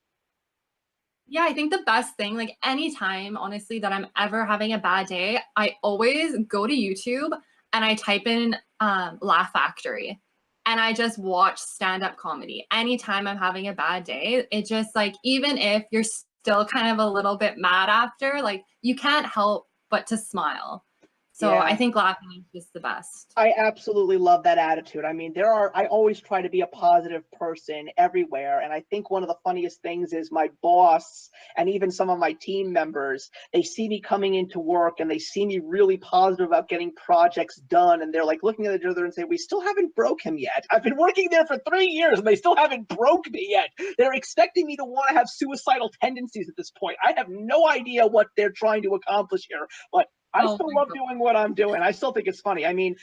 Yeah, I think the best thing, like anytime, honestly, that I'm ever having a bad day, I always go to YouTube and I type in Laugh Factory and I just watch stand-up comedy. Anytime I'm having a bad day, it just like, even if you're still kind of a little bit mad after, like you can't help but to smile. So Yeah. I think laughing is just the best. I absolutely love that attitude. I mean, I always try to be a positive person everywhere. And I think one of the funniest things is my boss and even some of my team members, they see me coming into work and they see me really positive about getting projects done. And they're like looking at each other and say, we still haven't broke him yet. I've been working there for 3 years and they still haven't broke me yet. They're expecting me to want to have suicidal tendencies at this point. I have no idea what they're trying to accomplish here, but I still love doing what I'm doing. I still think it's funny. I mean,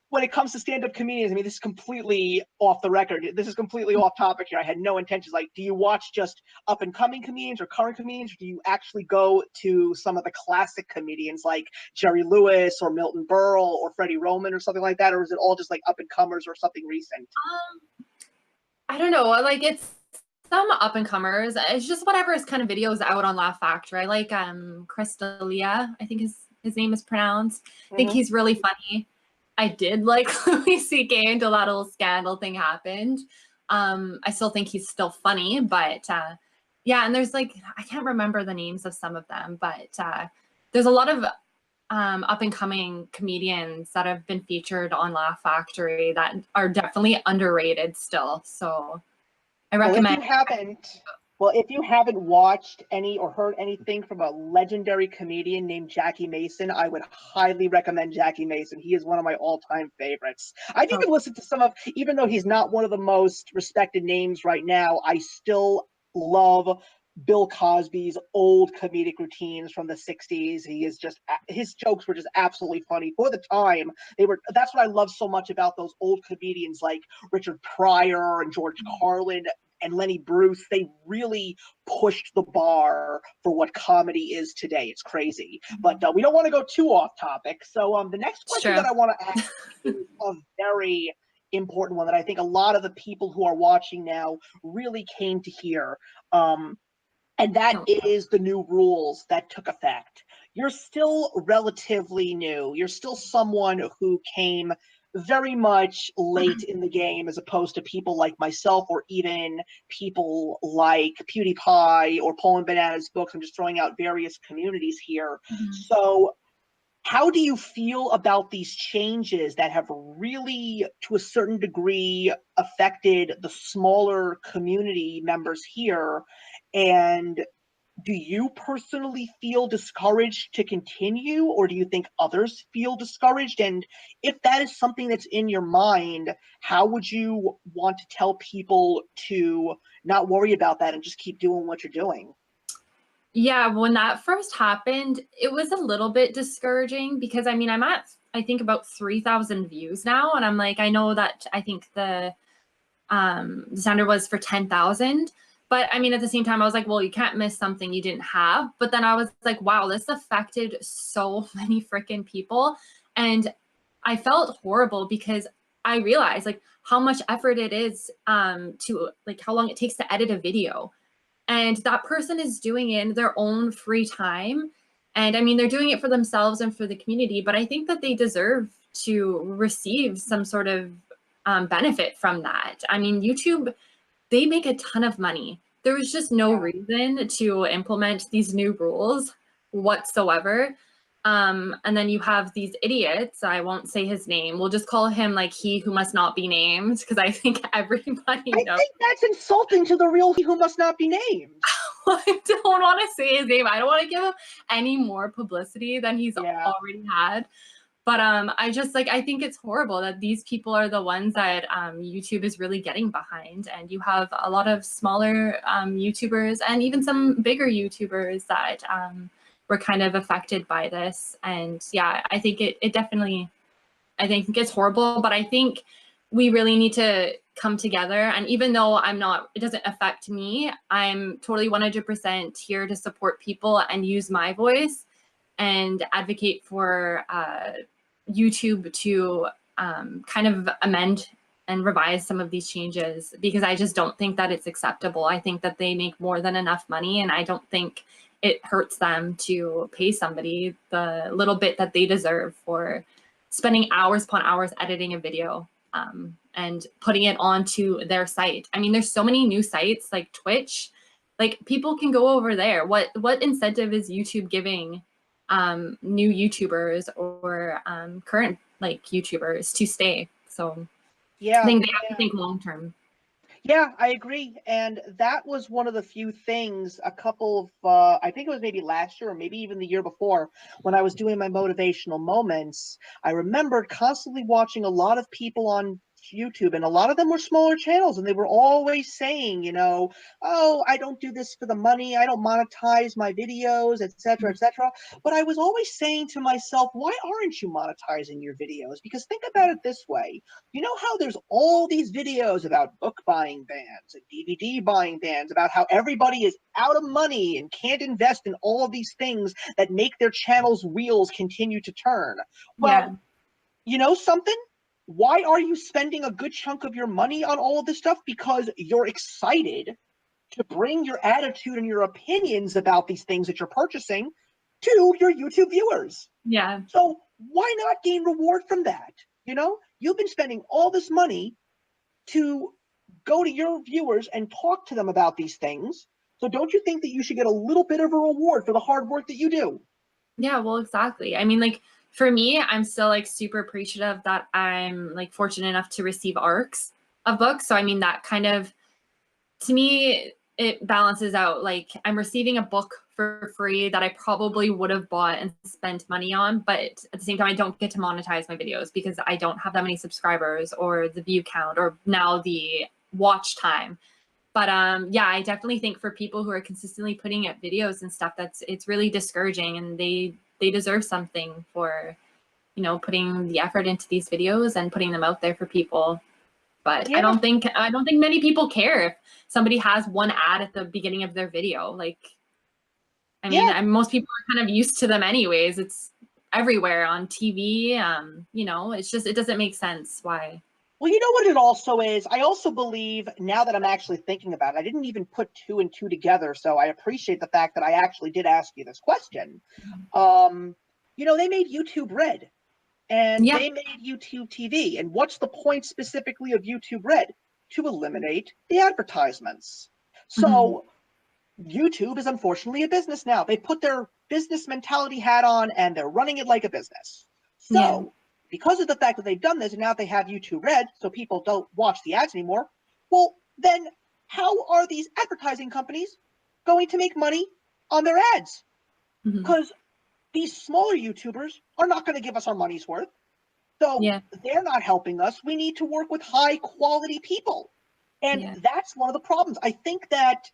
when it comes to stand-up comedians, I mean, this is completely off the record. This is completely off topic here. I had no intentions. Like, do you watch just up-and-coming comedians or current comedians? Or do you actually go to some of the classic comedians like Jerry Lewis or Milton Berle or Freddie Roman or something like that? Or is it all just like up-and-comers or something recent? I don't know. Like, it's some up-and-comers. It's just whatever is kind of videos out on Laugh Factory. I like Chris D'Elia, I think his name is pronounced. I think he's really funny. I did like Louis C.K. until that little scandal thing happened. I still think he's still funny, but yeah, and there's like, I can't remember the names of some of them, but there's a lot of up and coming comedians that have been featured on Laugh Factory that are definitely underrated still. So I recommend. If you haven't watched any or heard anything from a legendary comedian named Jackie Mason, I would highly recommend Jackie Mason. He is one of my all-time favorites. I've even listened to even though he's not one of the most respected names right now, I still love Bill Cosby's old comedic routines from the 60s. His jokes were just absolutely funny for the time. That's what I love so much about those old comedians like Richard Pryor and George Carlin and Lenny Bruce. They really pushed the bar for what comedy is today. It's crazy. But we don't want to go too off topic. So the next question that I want to ask is a very important one that I think a lot of the people who are watching now really came to hear. And that Oh, is the new rules that took effect. You're still relatively new. You're still someone who came very much late in the game as opposed to people like myself or even people like PewDiePie or Poland Bananas Books. I'm just throwing out various communities here. mhm. So how do you feel about these changes that have really, to a certain degree, affected the smaller community members here? And do you personally feel discouraged to continue, or do you think others feel discouraged? And if that is something that's in your mind, how would you want to tell people to not worry about that and just keep doing what you're doing? Yeah, when that first happened, it was a little bit discouraging because I mean, I'm at, I think about 3,000 views now. And I'm like, I know that I think the standard was for 10,000. But I mean, at the same time, I was like, well, you can't miss something you didn't have. But then I was like, wow, this affected so many freaking people. And I felt horrible because I realized like how much effort it is to like how long it takes to edit a video. And that person is doing it in their own free time. And I mean, they're doing it for themselves and for the community, but I think that they deserve to receive some sort of benefit from that. I mean, YouTube, they make a ton of money. There was just no Yeah. reason to implement these new rules whatsoever. And then you have these idiots. I won't say his name. We'll just call him like he who must not be named because I think everybody I knows. think that's insulting to the real he who must not be named. I don't want to say his name. I don't want to give him any more publicity than he's Yeah. already had. But I just like I think it's horrible that these people are the ones that YouTube is really getting behind, and you have a lot of smaller YouTubers and even some bigger YouTubers that were kind of affected by this. And yeah, I think it definitely I think it's horrible, but I think we really need to come together. And even though I'm not, it doesn't affect me, I'm totally 100% here to support people and use my voice and advocate for YouTube to kind of amend and revise some of these changes because I just don't think that it's acceptable. I think that they make more than enough money, and I don't think it hurts them to pay somebody the little bit that they deserve for spending hours upon hours editing a video and putting it onto their site. I mean, there's so many new sites like Twitch, like people can go over there. What incentive is YouTube giving new YouTubers or current like YouTubers to stay? So I Yeah. think they have to think long term. Yeah, I agree. And that was one of the few things a couple of, I think it was maybe last year or maybe even the year before when I was doing my motivational moments. I remembered constantly watching a lot of people on YouTube, and a lot of them were smaller channels, and they were always saying, oh, I don't do this for the money. I don't monetize my videos, etc., etc. But I was always saying to myself, why aren't you monetizing your videos? Because think about it this way. You know how there's all these videos about book buying bans and DVD buying bans, about how everybody is out of money and can't invest in all of these things that make their channel's wheels continue to turn? Yeah. Well, you know something? Why are you spending a good chunk of your money on all of this stuff? Because you're excited to bring your attitude and your opinions about these things that you're purchasing to your YouTube viewers. Yeah. So why not gain reward from that? You've been spending all this money to go to your viewers and talk to them about these things. So don't you think that you should get a little bit of a reward for the hard work that you do? Yeah, well, exactly. I mean, like for me, I'm still like super appreciative that I'm like fortunate enough to receive ARCs of books. So I mean that kind of to me it balances out. Like I'm receiving a book for free that I probably would have bought and spent money on, but at the same time I don't get to monetize my videos because I don't have that many subscribers or the view count or now the watch time. But yeah, I definitely think for people who are consistently putting up videos and stuff, it's really discouraging, and they deserve something for putting the effort into these videos and putting them out there for people. But Yeah, I don't think many people care if somebody has one ad at the beginning of their video. Like, I mean, yeah. most people are kind of used to them anyways. It's everywhere on TV. It's just it doesn't make sense why. Well, you know what it also is? I also believe, now that I'm actually thinking about it, I didn't even put two and two together, so I appreciate the fact that I actually did ask you this question. They made YouTube Red, and Yeah. they made YouTube TV. And what's the point specifically of YouTube Red? To eliminate the advertisements. Mhm. So YouTube is unfortunately a business now. They put their business mentality hat on and they're running it like a business. Yeah. So, because of the fact that they've done this and now they have YouTube Red, so people don't watch the ads anymore, well, then how are these advertising companies going to make money on their ads? Mhm. Because these smaller YouTubers are not going to give us our money's worth. So Yeah. they're not helping us. We need to work with high quality people. And Yeah. that's one of the problems. I think that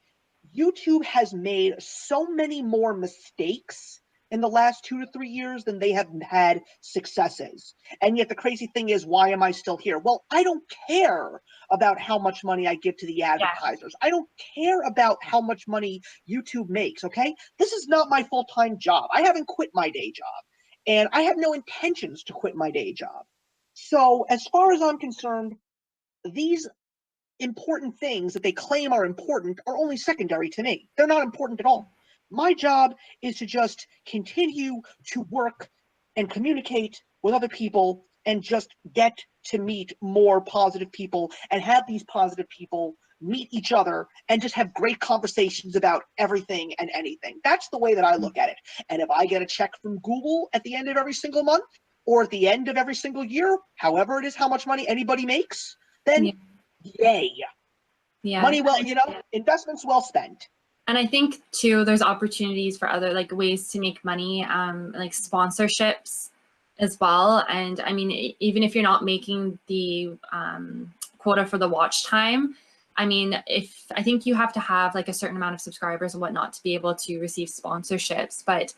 YouTube has made so many more mistakes in the last 2 to 3 years than they have had successes. And yet the crazy thing is, why am I still here? Well, I don't care about how much money I give to the Yeah. advertisers. I don't care about how much money YouTube makes, okay? This is not my full-time job. I haven't quit my day job. And I have no intentions to quit my day job. So as far as I'm concerned, these important things that they claim are important are only secondary to me. They're not important at all. My job is to just continue to work and communicate with other people and just get to meet more positive people and have these positive people meet each other and just have great conversations about everything and anything. That's the way that I look at it. And if I get a check from Google at the end of every single month or at the end of every single year, however it is, how much money anybody makes, then Yeah. yay. Yeah. Money well, investments well spent. And I think too, there's opportunities for other like ways to make money, like sponsorships as well. And I mean, even if you're not making the quota for the watch time, I mean, I think you have to have like a certain amount of subscribers and whatnot to be able to receive sponsorships, but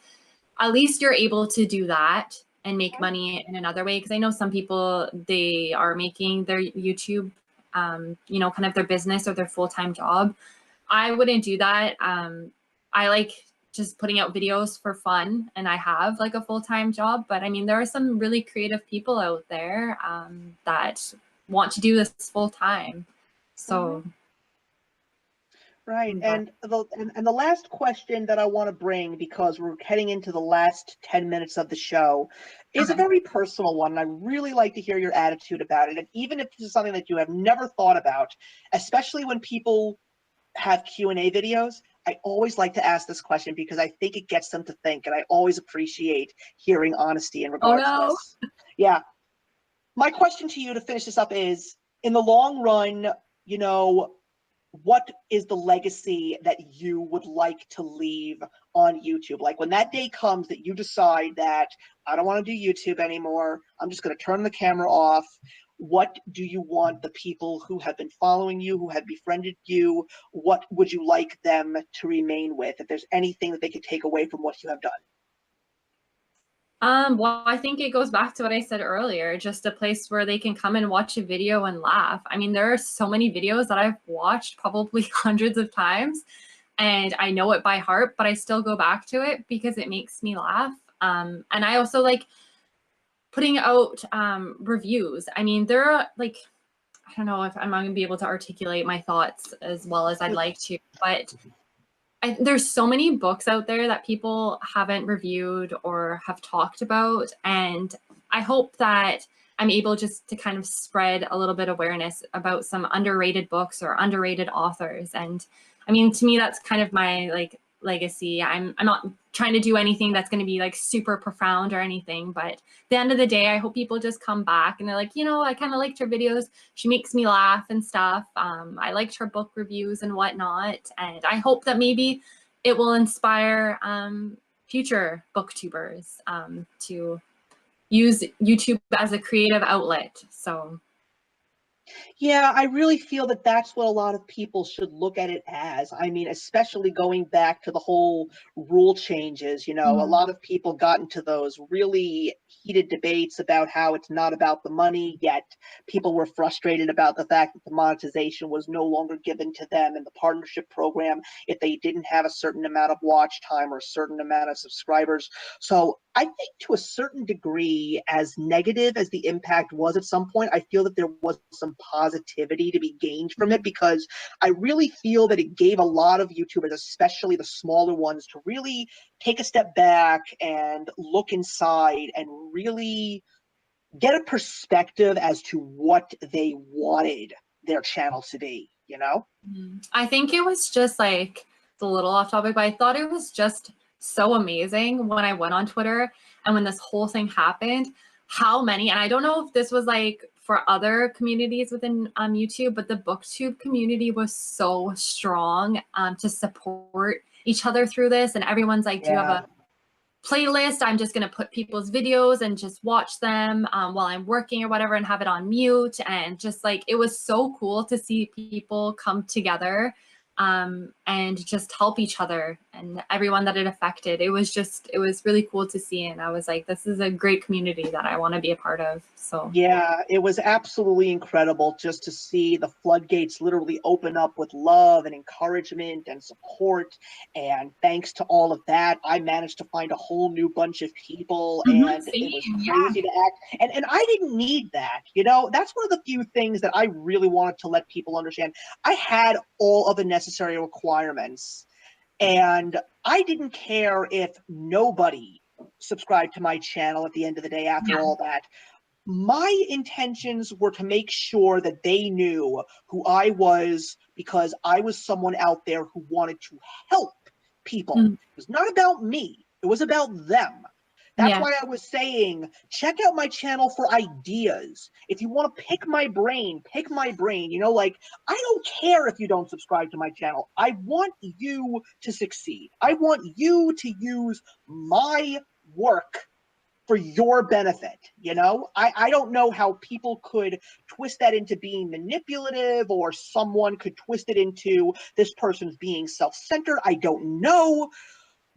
at least you're able to do that and make money in another way. Because I know some people, they are making their YouTube, kind of their business or their full-time job. I wouldn't do that. I like just putting out videos for fun, and I have like a full-time job. But I mean, there are some really creative people out there that want to do this full-time. So, Right. but And the last question that I want to bring, because we're heading into the last 10 minutes of the show, is a okay. very personal one. And I really like to hear your attitude about it. And even if this is something that you have never thought about, especially when people have Q&A videos, I always like to ask this question because I think it gets them to think, and I always appreciate hearing honesty in Oh regards to no. this. Yeah. My question to you to finish this up is, in the long run, what is the legacy that you would like to leave on YouTube? Like when that day comes that you decide that I don't want to do YouTube anymore, I'm just going to turn the camera off. What do you want the people who have been following you, who have befriended you, what would you like them to remain with? If there's anything that they could take away from what you have done. Well, I think it goes back to what I said earlier, just a place where they can come and watch a video and laugh. I mean, there are so many videos that I've watched probably hundreds of times and I know it by heart, but I still go back to it because it makes me laugh. And I also like putting out reviews. I mean, there are like, I don't know if I'm not going to be able to articulate my thoughts as well as I'd like to, but there's so many books out there that people haven't reviewed or have talked about. And I hope that I'm able just to kind of spread a little bit of awareness about some underrated books or underrated authors. And I mean, to me, that's kind of my like legacy. I'm not trying to do anything that's going to be like super profound or anything, but at the end of the day, I hope people just come back and they're like, I kind of liked her videos. She makes me laugh and stuff. I liked her book reviews and whatnot. And I hope that maybe it will inspire future booktubers to use YouTube as a creative outlet. So Yeah, I really feel that that's what a lot of people should look at it as. I mean, especially going back to the whole rule changes, a Mhm. lot of people got into those really heated debates about how it's not about the money, yet people were frustrated about the fact that the monetization was no longer given to them in the partnership program if they didn't have a certain amount of watch time or a certain amount of subscribers. So I think to a certain degree, as negative as the impact was at some point, I feel that there was some positivity to be gained from it, because I really feel that it gave a lot of YouTubers, especially the smaller ones, to really take a step back and look inside and really get a perspective as to what they wanted their channel to be, I think it was just like, it's a little off topic, but I thought it was just so amazing when I went on Twitter and when this whole thing happened, how many, and I don't know if this was like for other communities within YouTube, but the booktube community was so strong to support each other through this. And everyone's like, do you have Yeah. a playlist? I'm just going to put people's videos and just watch them while I'm working or whatever and have it on mute. And just like, it was so cool to see people come together and just help each other and everyone that it affected. It was really cool to see. And I was like, this is a great community that I want to be a part of. So Yeah, it was absolutely incredible just to see the floodgates literally open up with love and encouragement and support. And thanks to all of that, I managed to find a whole new bunch of people, and it was same, yeah. crazy to act. And I didn't need that. That's one of the few things that I really wanted to let people understand. I had all of the necessary requirements, and I didn't care if nobody subscribed to my channel at the end of the day after Yeah. all that. My intentions were to make sure that they knew who I was, because I was someone out there who wanted to help people. Mm. It was not about me. It was about them. That's Yeah. why I was saying, check out my channel for ideas. If you want to pick my brain, pick my brain. Like, I don't care if you don't subscribe to my channel. I want you to succeed. I want you to use my work for your benefit. I don't know how people could twist that into being manipulative, or someone could twist it into this person's being self-centered. I don't know,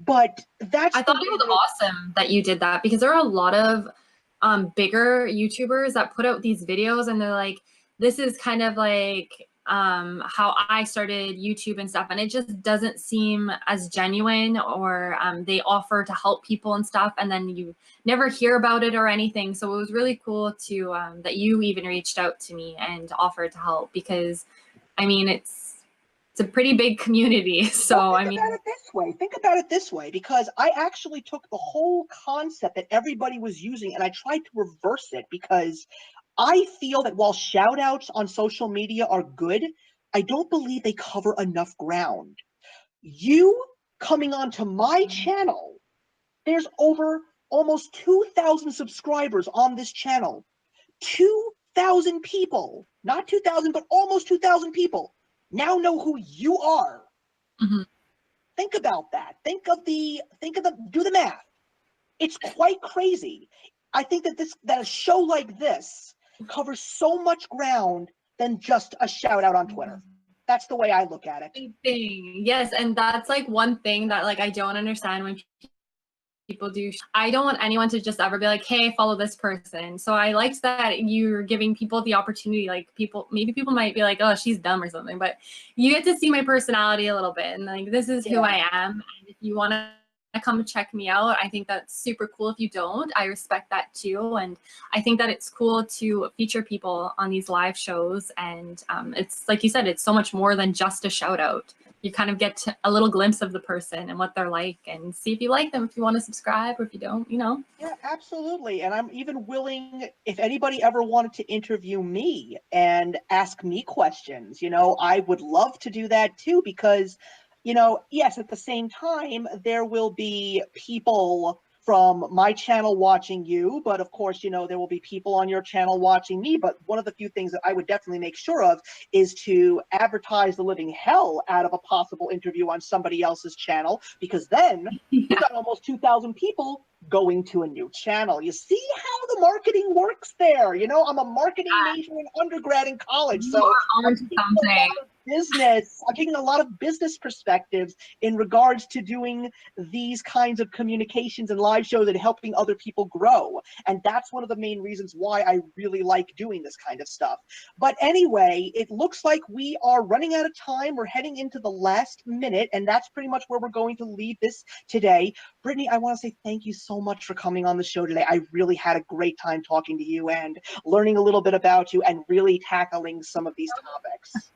but that's I the thought it way was that awesome that you did that, because there are a lot of bigger YouTubers that put out these videos and they're like, this is kind of like how I started YouTube and stuff. And it just doesn't seem as genuine, or they offer to help people and stuff, and then you never hear about it or anything. So it was really cool to that you even reached out to me and offered to help, because I mean, it's a pretty big community. Well, So I think about mean, it this way. Think about it this way, because I actually took the whole concept that everybody was using and I tried to reverse it, because I feel that while shout outs on social media are good, I don't believe they cover enough ground. You coming onto my channel, there's over almost 2,000 subscribers on this channel. 2,000 people, not 2,000, but almost 2,000 people now know who you are. mhm. Think about that. Do the math. It's quite crazy. I think that a show like this covers so much ground than just a shout out on Twitter. That's the way I look at it. Thing. Yes, and that's like one thing that like I don't understand when people do. I don't want anyone to just ever be like, hey, follow this person. So I liked that you're giving people the opportunity. Like, maybe people might be like, oh, she's dumb or something, but you get to see my personality a little bit, and like, this is who I am. And if you want to come check me out, I think that's super cool. If you don't, I respect that too. And I think that it's cool to feature people on these live shows. And it's like you said, it's so much more than just a shout out. You kind of get a little glimpse of the person and what they're like, and see if you like them, if you want to subscribe, or if you don't, Yeah, absolutely. And I'm even willing, if anybody ever wanted to interview me and ask me questions, I would love to do that too, because, yes, at the same time, there will be people from my channel watching you, but of course, there will be people on your channel watching me. But one of the few things that I would definitely make sure of is to advertise the living hell out of a possible interview on somebody else's channel, because then you Yeah. got almost 2,000 people going to a new channel. You see how the marketing works there. You know, I'm a marketing major in undergrad in college, so I'm taking a lot of business. I'm taking a lot of business perspectives in regards to doing these kinds of communications and live shows and helping other people grow. And that's one of the main reasons why I really like doing this kind of stuff. But anyway, it looks like we are running out of time. We're heading into the last minute, and that's pretty much where we're going to leave this today. Brittney, I want to say thank you so much for coming on the show today. I really had a great time talking to you and learning a little bit about you and really tackling some of these topics.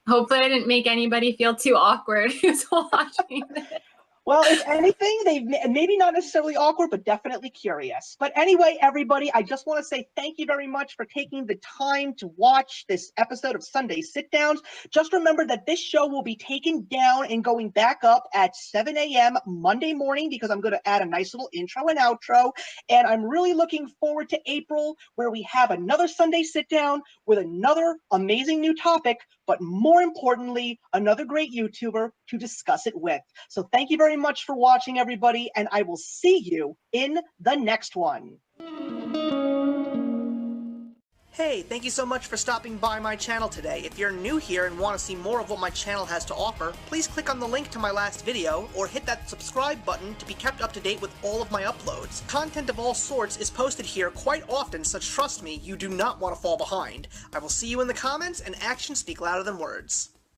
Hopefully I didn't make anybody feel too awkward who's watching this. Well, if anything, they maybe not necessarily awkward, but definitely curious. But anyway, everybody, I just want to say thank you very much for taking the time to watch this episode of Sunday Sit Downs. Just remember that this show will be taken down and going back up at 7 a.m. Monday morning, because I'm going to add a nice little intro and outro. And I'm really looking forward to April, where we have another Sunday Sit Down with another amazing new topic, but more importantly, another great YouTuber to discuss it with. So thank you very much for watching, everybody, and I will see you in the next one. Hey, thank you so much for stopping by my channel today. If you're new here and want to see more of what my channel has to offer, please click on the link to my last video or hit that subscribe button to be kept up to date with all of my uploads. Content of all sorts is posted here quite often, so trust me, you do not want to fall behind. I will see you in the comments, and actions speak louder than words.